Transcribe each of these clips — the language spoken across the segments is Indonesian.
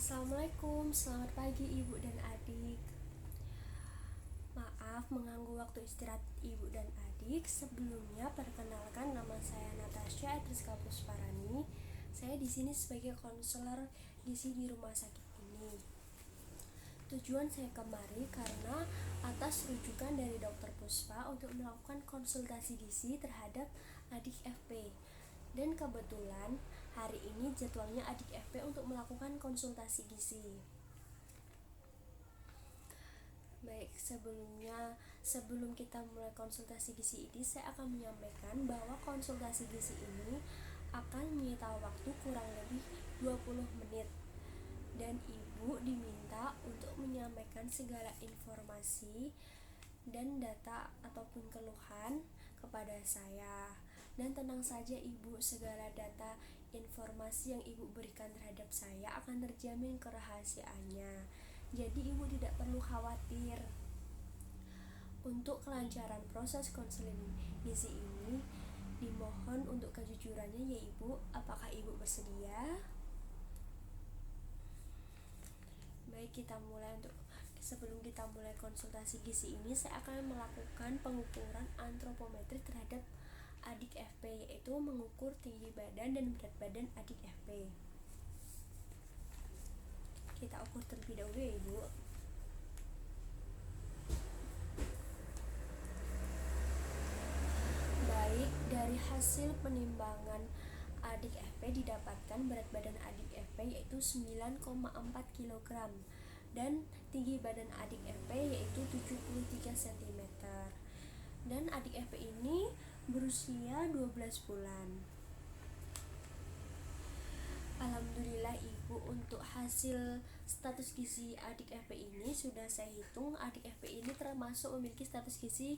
Assalamualaikum, selamat pagi ibu dan adik. Maaf mengganggu waktu istirahat ibu dan adik. Sebelumnya perkenalkan, nama saya Natasha Etriska Pusparani. Saya di sini sebagai konselor gizi di rumah sakit ini. Tujuan saya kemari karena atas rujukan dari Dokter Puspa untuk melakukan konsultasi gizi terhadap adik FP. Dan kebetulan hari ini jadwalnya adik FP untuk melakukan konsultasi gizi. Baik, sebelum kita mulai konsultasi gizi ini, saya akan menyampaikan bahwa konsultasi gizi ini akan menyita waktu kurang lebih 20 menit. Dan ibu diminta untuk menyampaikan segala informasi dan data ataupun keluhan kepada saya. Dan tenang saja ibu, segala data informasi yang ibu berikan terhadap saya akan terjamin kerahasiaannya. Jadi ibu tidak perlu khawatir. Untuk kelancaran proses konseling gizi ini, dimohon untuk kejujurannya ya ibu. Apakah ibu bersedia? Baik, sebelum kita mulai konsultasi gizi ini, saya akan melakukan pengukuran antropometri terhadap adik FP, yaitu mengukur tinggi badan dan berat badan adik FP. Kita ukur terlebih dahulu ya ibu. Baik, dari hasil penimbangan adik FP didapatkan berat badan adik FP yaitu 9,4 kg dan tinggi badan adik FP yaitu 73 cm. Dan adik FP ini berusia 12 bulan. Alhamdulillah ibu, untuk hasil status gizi adik FP ini sudah saya hitung. Adik FP ini termasuk memiliki status gizi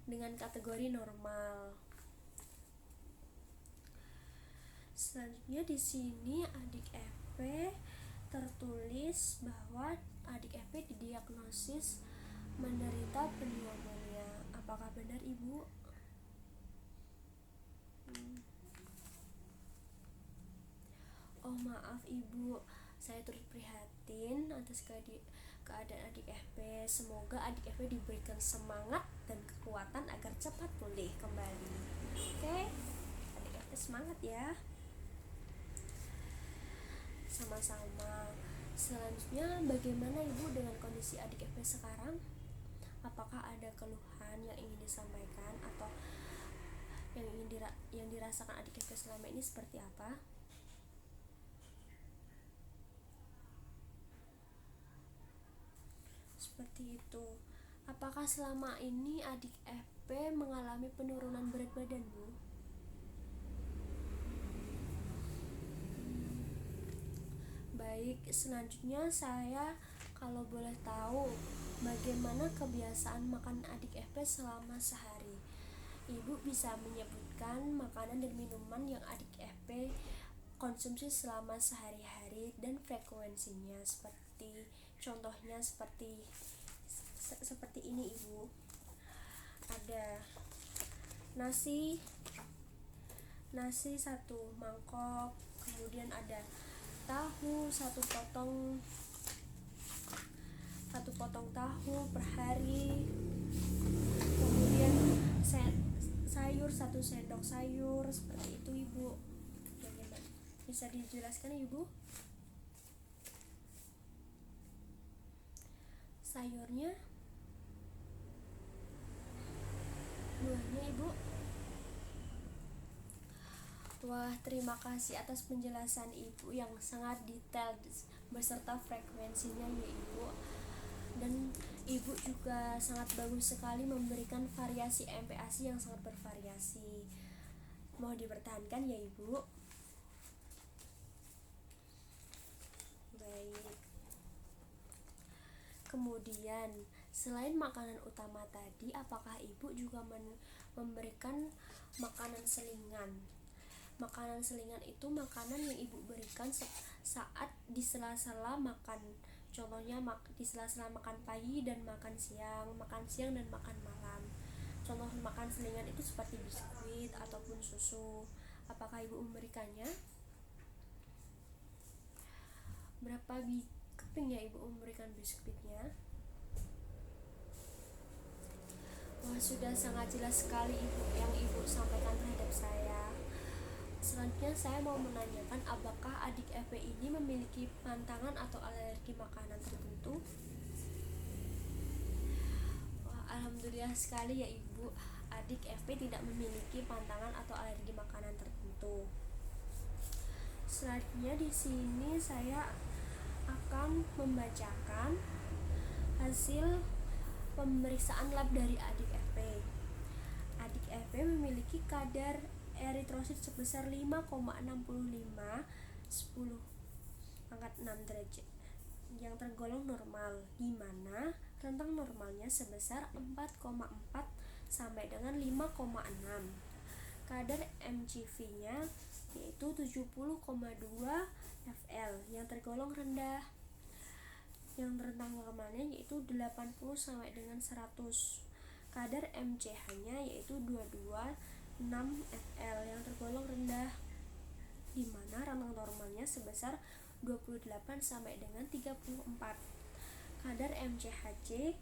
dengan kategori normal. Selanjutnya di sini adik FP tertulis bahwa adik FP didiagnosis menderita pneumonia. Apakah benar ibu? Oh maaf ibu, saya turut prihatin atas keadaan adik FP. Semoga adik FP diberikan semangat dan kekuatan agar cepat pulih kembali. Oke, adik FP semangat ya. Sama-sama. Selanjutnya, bagaimana ibu dengan kondisi adik FP sekarang? Apakah ada keluhan yang ingin disampaikan atau yang dirasakan adik FP selama ini seperti apa? Seperti itu. Apakah selama ini adik FP mengalami penurunan berat badan, Bu? Baik, selanjutnya saya kalau boleh tahu bagaimana kebiasaan makan adik FP selama sehari. Ibu bisa menyebutkan makanan dan minuman yang adik FP konsumsi selama sehari-hari dan frekuensinya, contohnya seperti ini ibu. Ada nasi 1 mangkok, kemudian ada tahu 1 potong tahu per hari, kemudian sayur 1 sendok sayur, seperti itu ibu. Bagaimana? Bisa dijelaskan ibu? Sayurnya, buahnya ibu. Wah, terima kasih atas penjelasan ibu yang sangat detail beserta frekuensinya ya ibu. Dan ibu juga sangat bagus sekali memberikan variasi MPASI yang sangat bervariasi. Mohon dipertahankan ya ibu. Baik. Kemudian, selain makanan utama tadi, apakah ibu juga memberikan makanan selingan? Makanan selingan itu makanan yang ibu berikan saat di sela-sela makan. Contohnya di sela-sela makan pagi dan makan siang dan makan malam. Contoh makan selingan itu seperti biskuit ataupun susu. Apakah ibu memberikannya? Berapa keping ya ibu memberikan biskuitnya? Wah, sudah sangat jelas sekali ibu yang ibu sampaikan terhadap saya. Selanjutnya saya mau menanyakan, apakah adik FP ini memiliki pantangan atau alergi makanan tertentu? Wah, alhamdulillah sekali ya ibu, adik FP tidak memiliki pantangan atau alergi makanan tertentu. Selanjutnya di sini saya akan membacakan hasil pemeriksaan lab dari adik FP. Adik FP memiliki kadar eritrosit sebesar 5,65 10 pangkat 6 derajat yang tergolong normal, di mana rentang normalnya sebesar 4,4 sampai dengan 5,6. Kadar MCV-nya yaitu 70,2 fl yang tergolong rendah. Yang rentang normalnya yaitu 80 sampai dengan 100. Kadar MCH-nya yaitu 226 fl yang tergolong rendah, di mana rentang normalnya sebesar 28 sampai dengan 34. Kadar MCHC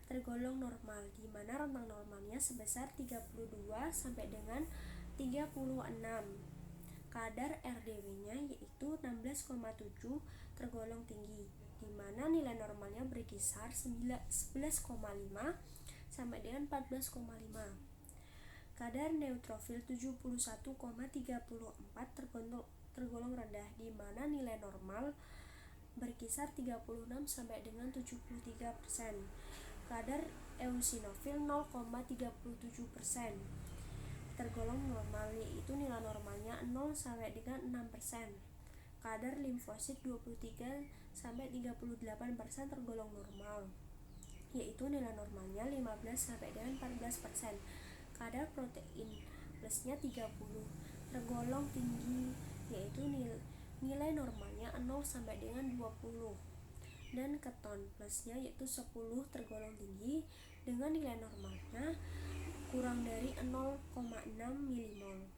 tergolong normal, di mana rentang normalnya sebesar 32 sampai dengan 36. Kadar RDW-nya yaitu 16,7 tergolong tinggi, di mana nilai normalnya berkisar 11,5 sampai dengan 14,5. Kadar neutrofil 71,34 tergolong rendah, di mana nilai normal berkisar 36 sampai dengan 73%. Kadar eosinofil 0,37% tergolong normal, yaitu nilai normalnya 0 sampai dengan 6%. Kadar limfosit 23 sampai 38% tergolong normal, yaitu nilai normalnya 15 sampai dengan 14%. Kadar protein plusnya 30 tergolong tinggi, yaitu nilai normalnya 0 sampai dengan 20. Dan keton plusnya yaitu 10 tergolong tinggi dengan nilai normalnya kurang dari 0,6 milimol.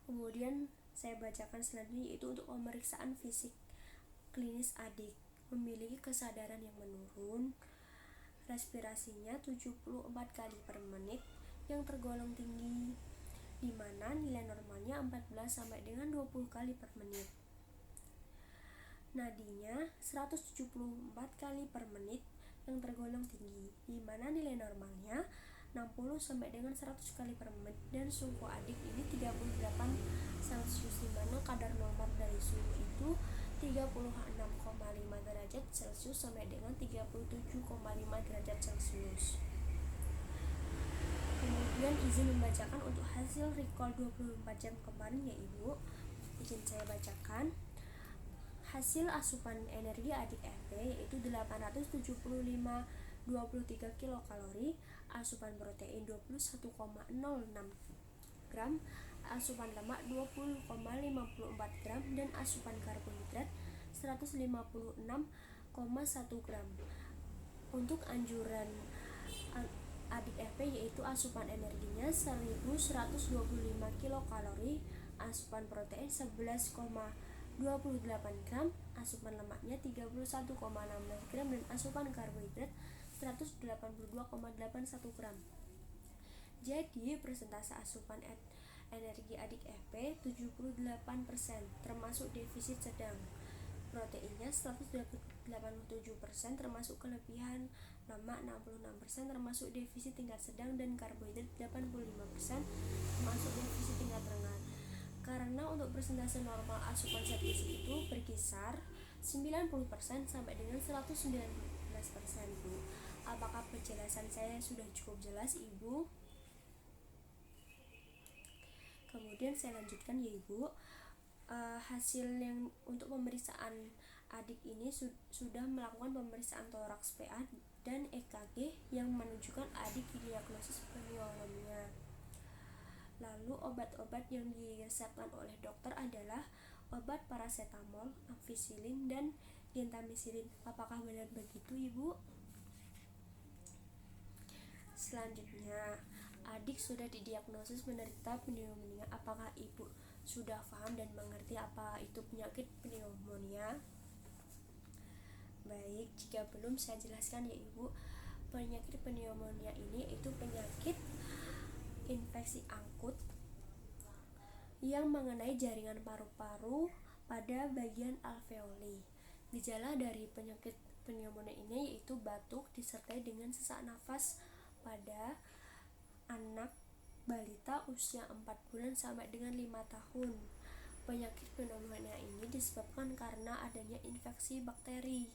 Kemudian saya bacakan selanjutnya, yaitu untuk pemeriksaan fisik klinis adik. Memiliki kesadaran yang menurun, respirasinya 74 kali per menit yang tergolong tinggi, di mana nilai normalnya 14 sampai dengan 20 kali per menit. Nadinya 174 kali per menit yang tergolong tinggi, di mana nilai normalnya 60 sampai dengan 100 kali per menit. Dan suhu adik ini 38 Celcius, di mana kadar normal dari suhu itu 36,5 derajat Celcius sampai dengan 37,5 derajat Celcius. Kemudian izin membacakan untuk hasil recall 24 jam kemarin ya ibu. Izin saya bacakan. Hasil asupan energi adik FP yaitu 875,23 kilokalori, asupan protein 21,06 gram, asupan lemak 20,54 gram, dan asupan karbohidrat 156,1 gram. Untuk anjuran adik FP yaitu asupan energinya 1125 kilokalori, asupan protein 11,28 gram, asupan lemaknya 31,16 gram, dan asupan karbohidrat 182,81 gram. Jadi persentase asupan energi adik FP 78%, termasuk defisit sedang. Proteinnya 187%, termasuk kelebihan. Lemak 66%, termasuk defisit tingkat sedang, dan karbohidrat 85%, termasuk defisit tingkat rendah. Karena untuk persentase normal asupan zat gizi itu berkisar 90% sampai dengan 119%, Bu. Apakah penjelasan saya sudah cukup jelas, Ibu? Kemudian saya lanjutkan ya Ibu. Hasil yang untuk pemeriksaan adik ini sudah melakukan pemeriksaan toraks PA dan EKG yang menunjukkan adik didiagnosis pneumonia. Lalu obat-obat yang diresepkan oleh dokter adalah obat paracetamol, ampicillin, dan gentamicillin. Apakah benar begitu Ibu? Selanjutnya, adik sudah didiagnosis menderita pneumonia. Apakah Ibu sudah paham dan mengerti apa itu penyakit pneumonia? Baik, jika belum saya jelaskan ya Ibu. Penyakit pneumonia ini itu penyakit infeksi akut yang mengenai jaringan paru-paru pada bagian alveoli. Gejala dari penyakit pneumonia ini yaitu batuk disertai dengan sesak nafas pada anak balita usia 4 bulan sampai dengan 5 tahun. Penyakit pneumonia ini disebabkan karena adanya infeksi bakteri.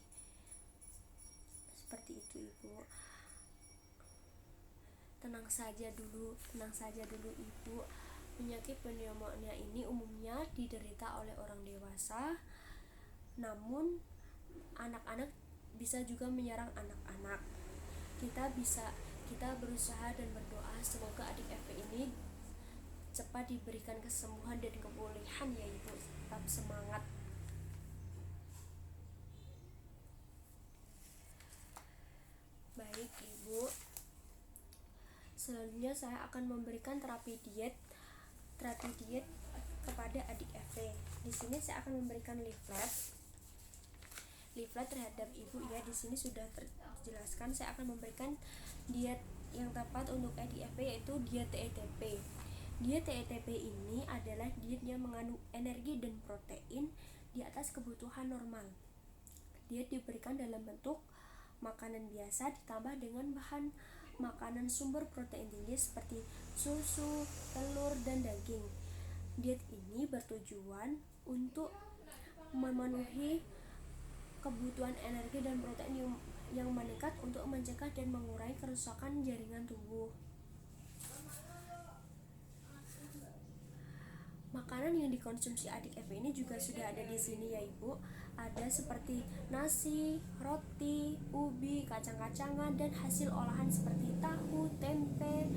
Seperti itu Ibu. Tenang saja dulu Ibu. Penyakit pneumonia ini umumnya diderita oleh orang dewasa, namun anak-anak bisa juga menyerang anak-anak. Kita berusaha dan berdoa semoga adik FP ini cepat diberikan kesembuhan dan kepulihan ya Ibu. Tetap semangat. Baik Ibu, selanjutnya saya akan memberikan terapi diet kepada adik FP. Di sini saya akan memberikan leaflet terhadap Ibu ya. Di sini sudah terjelaskan. Saya akan memberikan diet yang tepat untuk adik FP yaitu diet TETP. Diet TETP ini adalah diet yang mengandung energi dan protein di atas kebutuhan normal. Diet diberikan dalam bentuk makanan biasa ditambah dengan bahan makanan sumber protein tinggi seperti susu, telur, dan daging. Diet ini bertujuan untuk memenuhi kebutuhan energi dan protein yang meningkat untuk mencegah dan mengurangi kerusakan jaringan tubuh. Makanan yang dikonsumsi adik FP ini juga sudah ada di sini ya Ibu. Ada seperti nasi, roti, ubi, kacang-kacangan, dan hasil olahan seperti tahu, tempe,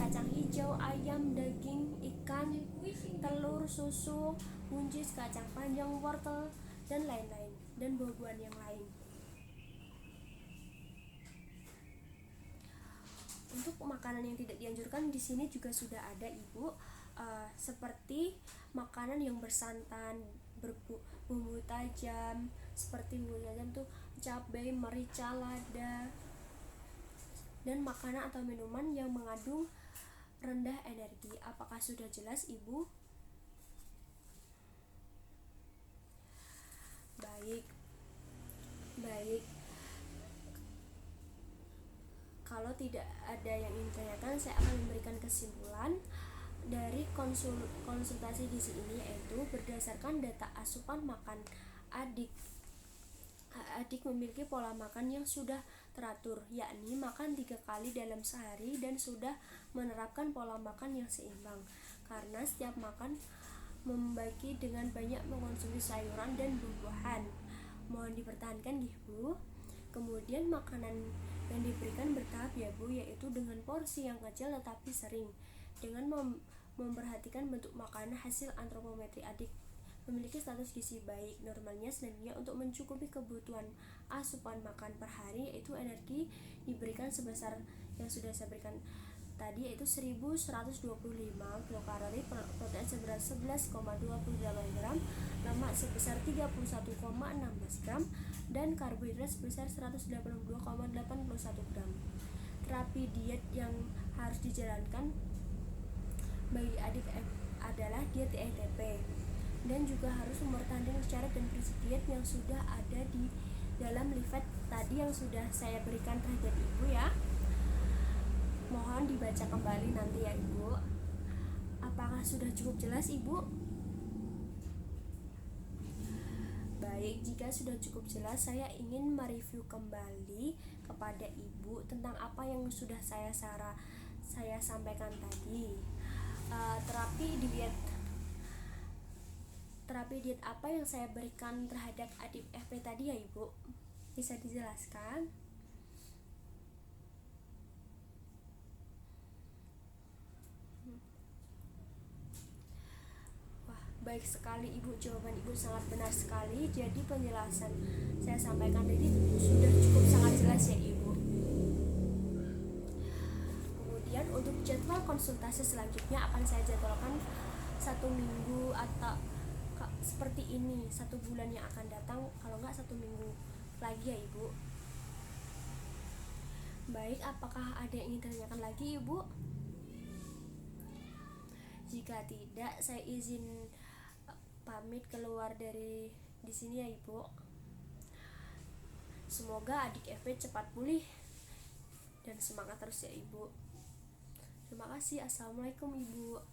kacang hijau, ayam, daging, ikan, telur, susu, buncis, kacang panjang, wortel, dan lain-lain, dan buah-buahan yang lain. Untuk makanan yang tidak dianjurkan di sini juga sudah ada Ibu, seperti makanan yang bersantan, berbumbu tajam, seperti bumbu tajam tuh cabai, merica, lada, dan makanan atau minuman yang mengandung rendah energi. Apakah sudah jelas Ibu? Baik. Kalau tidak ada yang ingin ditanyakan, saya akan memberikan kesimpulan dari konsultasi gizi ini, yaitu berdasarkan data asupan makan adik memiliki pola makan yang sudah teratur, yakni makan 3 kali dalam sehari dan sudah menerapkan pola makan yang seimbang, karena setiap makan membagi dengan banyak mengonsumsi sayuran dan buah-buahan. Mohon dipertahankan Bu. Kemudian makanan yang diberikan bertahap ya Bu, yaitu dengan porsi yang kecil tetapi sering, dengan memperhatikan bentuk makanan. Hasil antropometri adik memiliki status gizi baik. Normalnya selanjutnya untuk mencukupi kebutuhan asupan makan per hari, yaitu energi diberikan sebesar yang sudah saya berikan tadi, yaitu 1125 kilokalori, protein seberat 11,28 gram, lemak sebesar 31,16 gram, dan karbohidrat sebesar 182,81 gram. Terapi diet yang harus dijalankan bagi adik adalah diet TETP, dan juga harus mempertahankan syarat dan prinsip diet yang sudah ada di dalam leaflet tadi yang sudah saya berikan terhadap Ibu ya. Mohon dibaca kembali nanti ya Ibu. Apakah sudah cukup jelas Ibu? Baik, jika sudah cukup jelas, saya ingin mereview kembali kepada Ibu tentang apa yang sudah saya sampaikan tadi. Terapi diet apa yang saya berikan terhadap adik FP tadi ya Ibu? Bisa dijelaskan? Wah, baik sekali Ibu, jawaban Ibu sangat benar sekali. Jadi penjelasan saya sampaikan tadi sudah cukup sangat jelas ya Ibu. Kemudian untuk jadwal konsultasi selanjutnya akan saya jadwalkan 1 minggu atau seperti ini 1 bulan yang akan datang, kalau nggak 1 minggu lagi ya Ibu. Baik, apakah ada yang ingin ditanyakan lagi Ibu? Jika tidak, saya izin pamit keluar dari di sini ya Ibu. Semoga adik FP cepat pulih dan semangat terus ya Ibu. Terima kasih. Assalamualaikum Ibu.